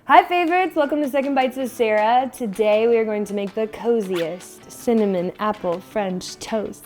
Hi favorites, welcome to Second Bites with Sarah. Today we are going to make the coziest cinnamon apple French toast.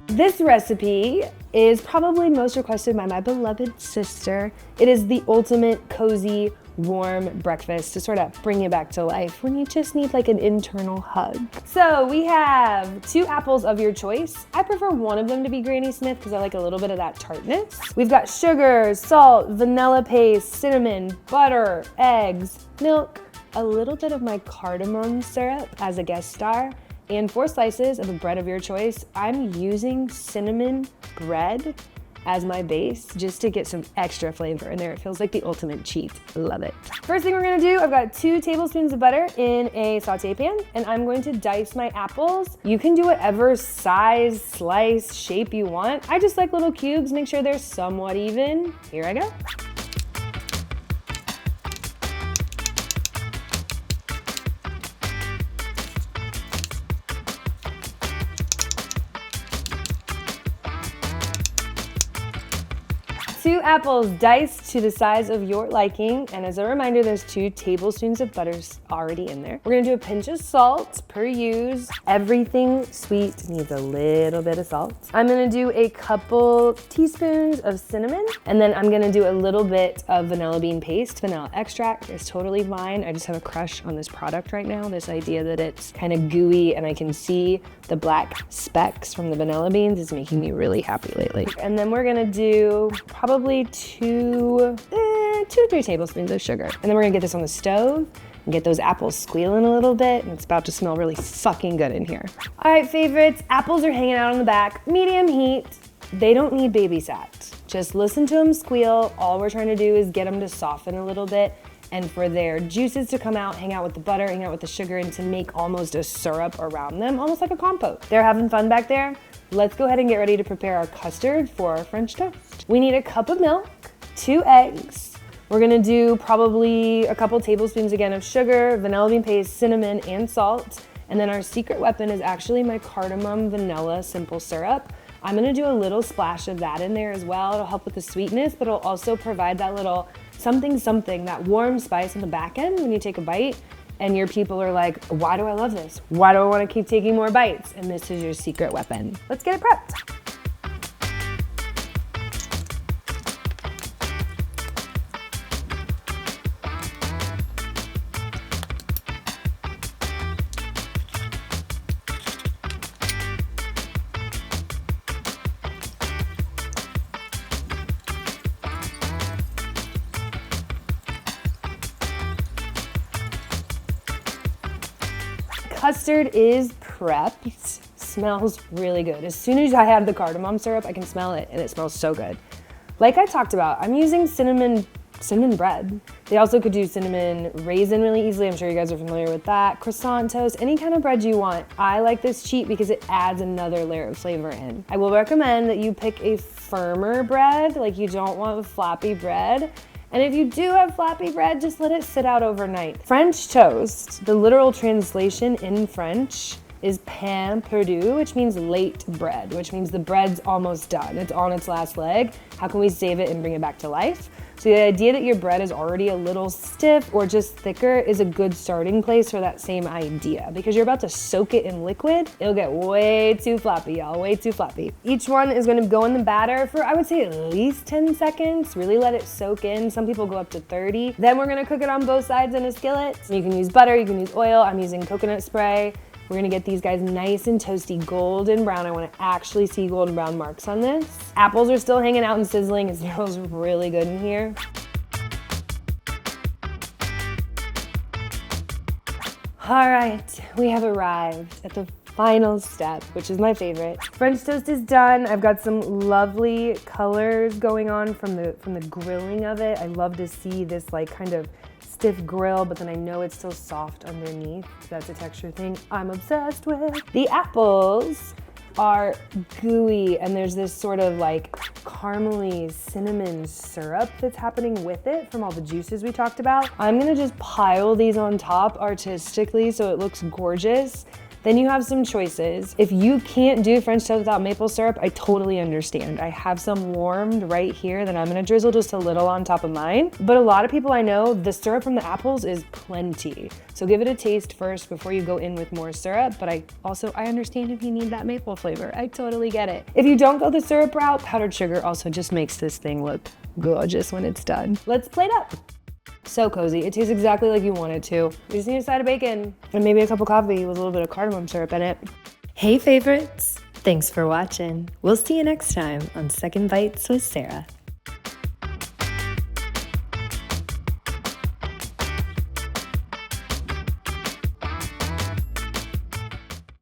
This recipe is probably most requested by my beloved sister. It is the ultimate cozy, warm breakfast to sort of bring you back to life when you just need like an internal hug. So we have 2 apples of your choice. I prefer one of them to be Granny Smith because I like a little bit of that tartness. We've got sugar, salt, vanilla paste, cinnamon, butter, eggs, milk, a little bit of my cardamom syrup as a guest star, and 4 slices of the bread of your choice. I'm using cinnamon bread as my base just to get some extra flavor in there. It feels like the ultimate cheat. Love it. First thing we're gonna do, I've got 2 tablespoons of butter in a saute pan, and I'm going to dice my apples. You can do whatever size, slice, shape you want. I just like little cubes, make sure they're somewhat even. Here I go. Two apples diced to the size of your liking, and as a reminder, there's 2 tablespoons of butter already in there. We're gonna do a pinch of salt per use. Everything sweet needs a little bit of salt. I'm gonna do a couple teaspoons of cinnamon, and then I'm gonna do a little bit of vanilla bean paste. Vanilla extract is totally fine. I just have a crush on this product right now. This idea that it's kind of gooey and I can see the black specks from the vanilla beans is making me really happy lately. And then we're gonna do probably 2 to 3 tablespoons of sugar. And then we're gonna get this on the stove and get those apples squealing a little bit, and it's about to smell really fucking good in here. All right, favorites, apples are hanging out on the back, medium heat. They don't need babysat. Just listen to them squeal. All we're trying to do is get them to soften a little bit and for their juices to come out, hang out with the butter, hang out with the sugar, and to make almost a syrup around them, almost like a compote. They're having fun back there. Let's go ahead and get ready to prepare our custard for our French toast. We need a cup of milk, 2 eggs. We're gonna do probably a couple tablespoons again of sugar, vanilla bean paste, cinnamon, and salt. And then our secret weapon is actually my cardamom vanilla simple syrup. I'm gonna do a little splash of that in there as well. It'll help with the sweetness, but it'll also provide that little something, that warm spice in the back end when you take a bite. And your people are like, why do I love this? Why do I want to keep taking more bites? And this is your secret weapon. Let's get it prepped. Custard is prepped. Smells really good. As soon as I have the cardamom syrup, I can smell it, and it smells so good. Like I talked about, I'm using cinnamon bread. They also could do cinnamon raisin really easily. I'm sure you guys are familiar with that. Croissant toast, any kind of bread you want. I like this cheat because it adds another layer of flavor in. I will recommend that you pick a firmer bread, like you don't want flappy bread. And if you do have flappy bread, just let it sit out overnight. French toast, the literal translation in French is pain perdu, which means late bread, which means the bread's almost done. It's on its last leg. How can we save it and bring it back to life? So the idea that your bread is already a little stiff or just thicker is a good starting place for that same idea. Because you're about to soak it in liquid, it'll get way too floppy, y'all, way too floppy. Each one is gonna go in the batter for, I would say, at least 10 seconds. Really let it soak in. Some people go up to 30. Then we're gonna cook it on both sides in a skillet. You can use butter, you can use oil. I'm using coconut spray. We're gonna get these guys nice and toasty, golden brown. I wanna actually see golden brown marks on this. Apples are still hanging out and sizzling. It smells really good in here. All right, we have arrived at the final step, which is my favorite. French toast is done. I've got some lovely colors going on from the grilling of it. I love to see this like kind of stiff grill, but then I know it's still soft underneath. That's a texture thing I'm obsessed with. The apples are gooey, and there's this sort of like caramely cinnamon syrup that's happening with it from all the juices we talked about. I'm gonna just pile these on top artistically so it looks gorgeous. Then you have some choices. If you can't do French toast without maple syrup, I totally understand. I have some warmed right here that I'm gonna drizzle just a little on top of mine. But a lot of people I know, the syrup from the apples is plenty. So give it a taste first before you go in with more syrup. But I understand if you need that maple flavor. I totally get it. If you don't go the syrup route, powdered sugar also just makes this thing look gorgeous when it's done. Let's plate up. So cozy. It tastes exactly like you want it to. You just need a side of bacon and maybe a cup of coffee with a little bit of cardamom syrup in it. Hey favorites, thanks for watching. We'll see you next time on Second Bites with Sarah.